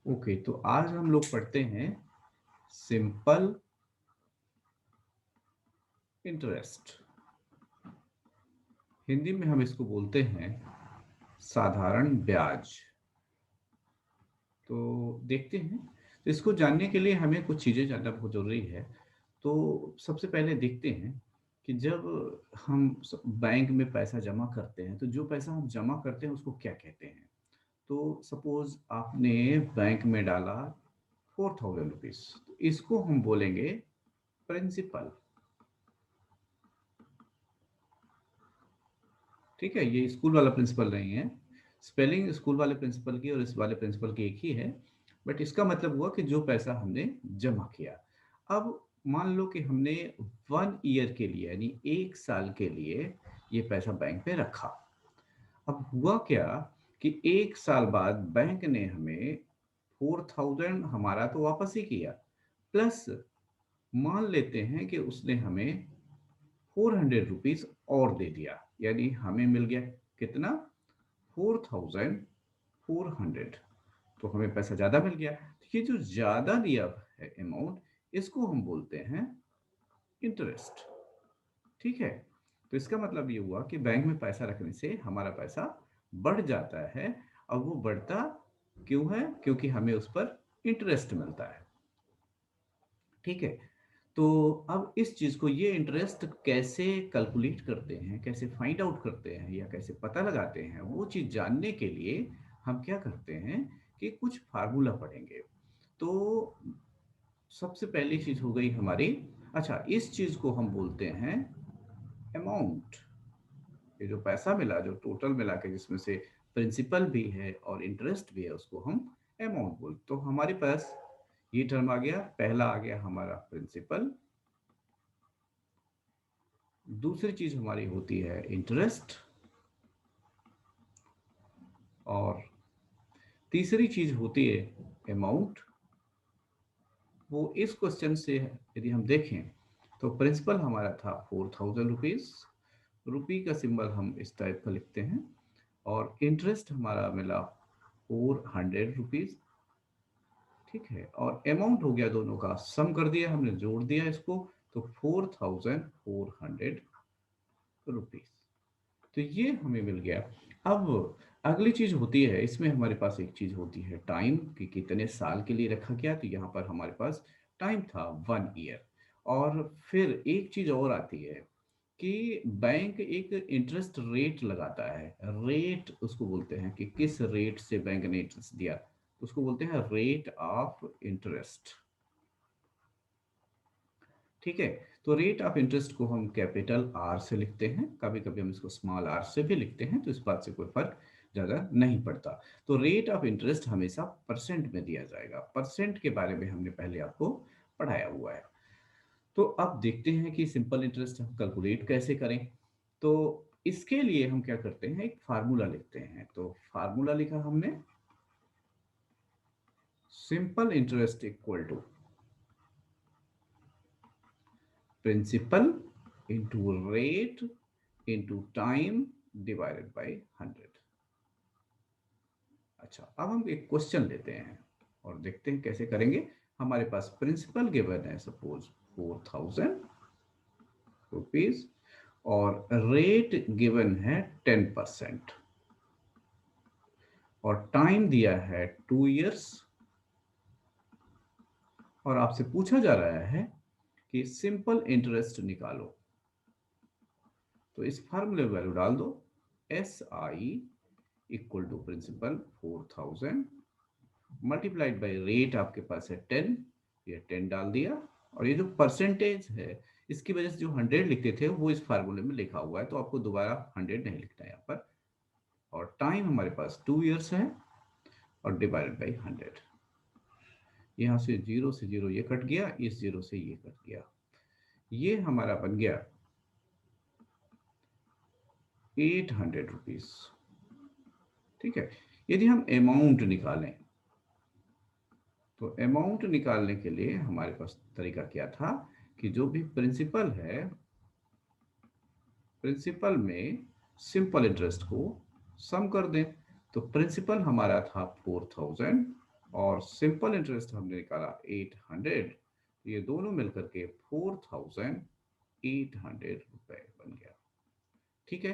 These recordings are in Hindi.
ओके, तो आज हम लोग पढ़ते हैं सिंपल इंटरेस्ट। हिंदी में हम इसको बोलते हैं साधारण ब्याज। तो देखते हैं, तो इसको जानने के लिए हमें कुछ चीज़ें जानना बहुत ज़रूरी है। तो सबसे पहले देखते हैं कि जब हम बैंक में पैसा जमा करते हैं तो जो पैसा हम जमा करते हैं उसको क्या कहते हैं। तो सपोज आपने बैंक में डाला 4000 रुपीज़, तो इसको हम बोलेंगे प्रिंसिपल। ठीक है, ये स्कूल वाला प्रिंसिपल नहीं है। स्पेलिंग स्कूल वाले प्रिंसिपल की और इस वाले प्रिंसिपल की एक ही है। बट इसका मतलब हुआ कि जो पैसा हमने जमा किया। अब मान लो कि हमने 1 ईयर के लिए यानी 1 साल के लिए ये पैसा बैंक पे रखा। अब हुआ क्या कि 1 साल बाद बैंक ने हमें 4000 हमारा तो वापस ही किया, प्लस मान लेते हैं कि उसने हमें 400 रुपीज और दे दिया, यानी हमें मिल गया कितना, 4400। तो हमें पैसा ज़्यादा मिल गया। तो ये जो ज़्यादा दिया है अमाउंट, इसको हम बोलते हैं इंटरेस्ट। ठीक है, तो इसका मतलब ये हुआ कि बैंक में पैसा रखने से हमारा पैसा बढ़ जाता है। अब वो बढ़ता क्यों है? क्योंकि हमें उस पर इंटरेस्ट मिलता है। ठीक है, तो अब इस चीज़ को, ये इंटरेस्ट कैसे कैलकुलेट करते हैं, कैसे फाइंड आउट करते हैं या कैसे पता लगाते हैं, वो चीज़ जानने के लिए हम क्या करते हैं कि कुछ फार्मूला पढ़ेंगे। तो सबसे पहली चीज़ हो गई हमारी, अच्छा, इस चीज़ को हम बोलते हैं अमाउंट। ये जो पैसा मिला, जो टोटल मिला के जिसमें से प्रिंसिपल भी है और इंटरेस्ट भी है, उसको हम अमाउंट बोलते। तो हमारे पास ये टर्म आ गया, पहला आ गया हमारा प्रिंसिपल, दूसरी चीज हमारी होती है इंटरेस्ट, और तीसरी चीज होती है अमाउंट। वो इस क्वेश्चन से यदि हम देखें तो प्रिंसिपल हमारा था 4000 रुपीज, रुपी का सिंबल हम इस टाइप का लिखते हैं, और इंटरेस्ट हमारा मिला 400 रुपीज। ठीक है, और अमाउंट हो गया, दोनों का सम कर दिया हमने, जोड़ दिया इसको, तो 4400 रुपीज। तो ये हमें मिल गया। अब अगली चीज होती है, इसमें हमारे पास एक चीज होती है टाइम, कि कितने साल के लिए रखा गया। तो यहाँ पर हमारे पास टाइम था 1 ईयर। और फिर एक चीज और आती है कि बैंक एक इंटरेस्ट रेट लगाता है। रेट उसको बोलते हैं कि किस रेट से बैंक ने इंटरेस्ट दिया, उसको बोलते हैं रेट ऑफ इंटरेस्ट। ठीक है, तो रेट ऑफ इंटरेस्ट को हम कैपिटल आर से लिखते हैं, कभी कभी हम इसको स्मॉल आर से भी लिखते हैं, तो इस बात से कोई फर्क ज़्यादा नहीं पड़ता। तो रेट ऑफ इंटरेस्ट हमेशा परसेंट में दिया जाएगा। परसेंट के बारे में हमने पहले आपको पढ़ाया हुआ है। तो अब देखते हैं कि सिंपल इंटरेस्ट हम कैलकुलेट कैसे करें। तो इसके लिए हम क्या करते हैं, एक फार्मूला लिखते हैं। तो फार्मूला लिखा हमने, simple interest equal to principal into rate into time divided by 100। अच्छा, अब हम एक क्वेश्चन लेते हैं और देखते हैं कैसे करेंगे। हमारे पास प्रिंसिपल गिवन है सपोज 4000 रुपीज, और रेट गिवन है 10%, और टाइम दिया है 2 ईयर्स, और आपसे पूछा जा रहा है कि सिंपल इंटरेस्ट निकालो। तो इस फार्मूले में वैल्यू डाल दो, S I equal to principal 4000 multiplied by rate आपके पास है 10, ये 10 डाल दिया। और ये जो परसेंटेज है, इसकी वजह से जो 100 लिखते थे वो इस फार्मूले में लिखा हुआ है, तो आपको दोबारा 100 नहीं लिखना है यहाँ पर। और टाइम हमारे पास 2 ईयर्स है, और डिवाइडेड बाई 100। यहाँ से जीरो ये कट गया, इस जीरो से ये कट गया, ये हमारा बन गया 800 रुपीज। ठीक है, यदि हम अमाउंट निकालें, तो अमाउंट निकालने के लिए हमारे पास तरीका क्या था कि जो भी प्रिंसिपल है, प्रिंसिपल में सिंपल इंटरेस्ट को सम कर दें। तो प्रिंसिपल हमारा था 4000, और सिंपल इंटरेस्ट हमने निकाला 800, ये दोनों मिलकर के 4800 रुपए बन गया। ठीक है,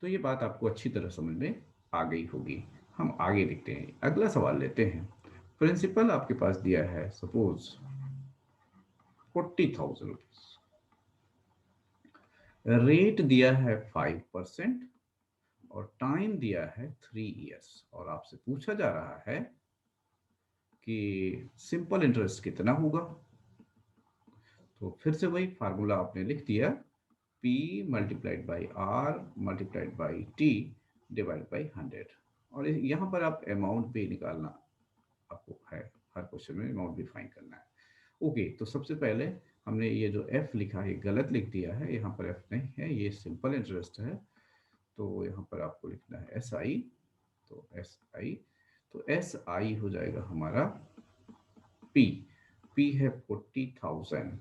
तो ये बात आपको अच्छी तरह समझ में आ गई होगी। हम आगे देखते हैं, अगला सवाल लेते हैं। प्रिंसिपल आपके पास दिया है सपोज 40,000 रुपीज, रेट दिया है 5% और टाइम दिया है 3 इयर्स, और आपसे पूछा जा रहा है कि सिंपल इंटरेस्ट कितना होगा। तो फिर से वही फार्मूला आपने लिख दिया, P multiplied by R multiplied by T divide by 100, और यहाँ पर आप अमाउंट भी निकालना आपको है, हर क्वेश्चन में अमाउंट भी फाइंड करना है। ओके, तो सबसे पहले हमने ये जो F लिखा है गलत लिख दिया है, यहाँ पर F नहीं है, ये सिंपल इंटरेस्ट है। तो यहाँ पर आपको लिखना है SI, तो SI, तो SI हो जाएगा हमारा P है 40,000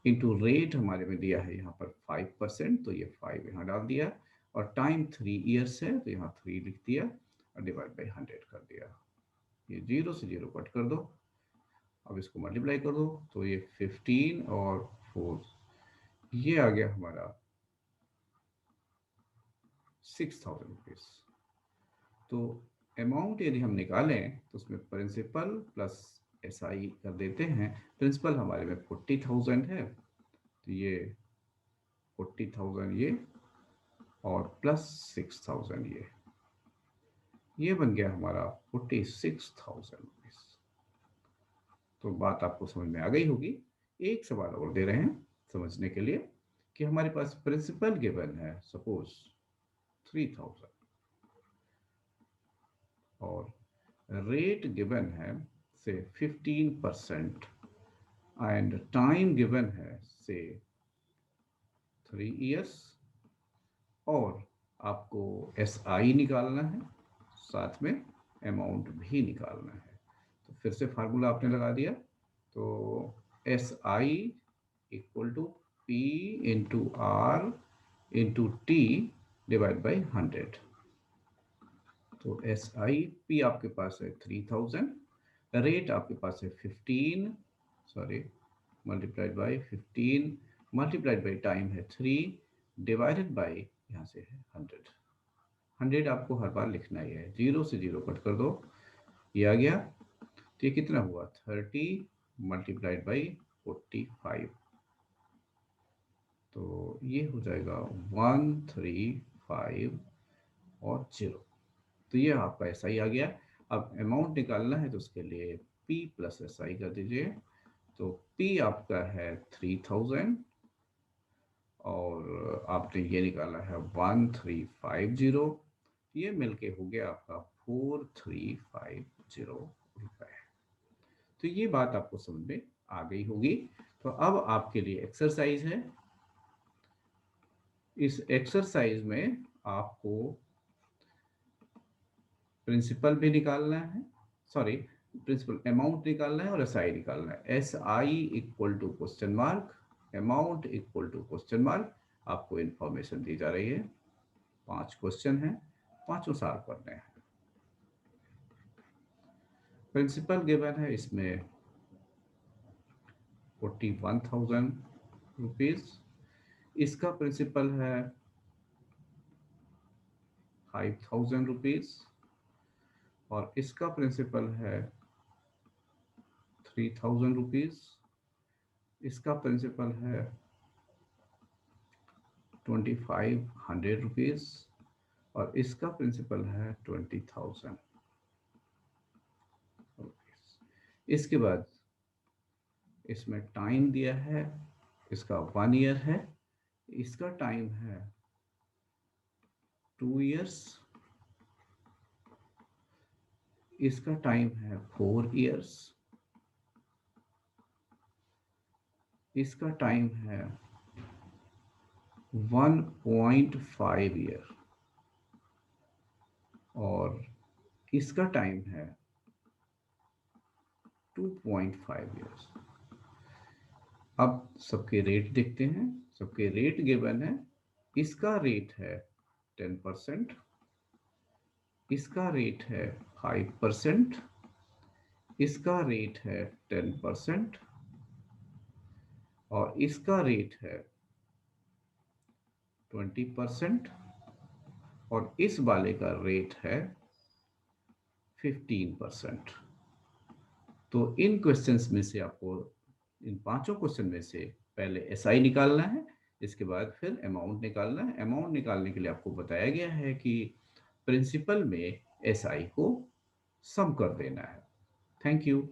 इंटू रेट हमारे में दिया है यहाँ पर 5%, तो ये 5 यहाँ डाल दिया, और टाइम 3 इयर्स है तो यहाँ 3 लिख दिया और डिवाइड बाई 100 कर दिया। ये 0 से 0 कट कर दो, अब इसको मल्टीप्लाई कर दो, तो ये 15 और 4, ये आ गया हमारा 6,000 रुपीज। तो अमाउंट यदि हम निकालें तो उसमें प्रिंसिपल प्लस SI कर देते हैं। प्रिंसिपल हमारे में 40,000 है, तो ये 40,000 ये और प्लस 6,000 ये बन गया हमारा 46,000 रुपीज। तो बात आपको समझ में आ गई होगी। एक सवाल और दे रहे हैं समझने के लिए कि हमारे पास प्रिंसिपल गिवन है सपोज 3,000 और रेट गिवन है से 15% एंड टाइम गिवन है से 3 इयर्स, और आपको SI निकालना है, साथ में अमाउंट भी निकालना है। तो फिर से फार्मूला आपने लगा दिया, तो SI equal to P into R into T divide by 100। तो SI P आपके पास है 3,000, रेट आपके पास है 15, sorry multiplied by 15 multiplied by time है 3 डिवाइडेड बाई यहाँ से है 100। 100 आपको हर बार लिखना ही है, 0 से 0 कट कर दो, ये आ गया। तो ये कितना हुआ 30 मल्टीप्लाइड बाई 45, तो ये हो जाएगा 135 और 0। तो ये आपका SI आ गया। अब अमाउंट निकालना है तो उसके लिए P प्लस SI कर दीजिए। तो P आपका है 3,000 और आपने ये निकाला है 1350, ये मिलके हो गया आपका 4350 रुपए। तो ये बात आपको समझ में आ गई होगी। तो अब आपके लिए एक्सरसाइज है। इस एक्सरसाइज में आपको प्रिंसिपल भी निकालना है, सॉरी प्रिंसिपल अमाउंट निकालना है और SI निकालना है। SI equal to question mark, amount equal to question mark, आपको इंफॉर्मेशन दी जा रही है। 5 क्वेश्चन हैं, पांचों सॉल्व करने हैं। प्रिंसिपल गिवन है इसमें 41,000 रुपीज, इसका प्रिंसिपल है 5,000 रुपीज और इसका प्रिंसिपल है 3,000 रुपीज, इसका प्रिंसिपल है 2,500 रुपीज और इसका प्रिंसिपल है 20,000 रुपीज। इसके बाद इसमें टाइम दिया है, इसका 1 ईयर है, इसका टाइम है 2 इयर्स, इसका टाइम है 4 इयर्स, इसका टाइम है 1.5 ईयर और इसका टाइम है 2.5 इयर्स। अब सबके रेट देखते हैं। सबके रेट गिवन है, इसका रेट है 10%, इसका रेट है 5%, इसका रेट है 10% और इसका रेट है 20% और इस वाले का रेट है 15%। तो इन क्वेश्चंस में से आपको, इन पांचों क्वेश्चन में से पहले एसआई निकालना है, इसके बाद फिर अमाउंट निकालना है। अमाउंट निकालने के लिए आपको बताया गया है कि प्रिंसिपल में एसआई को सम कर देना है। Thank you.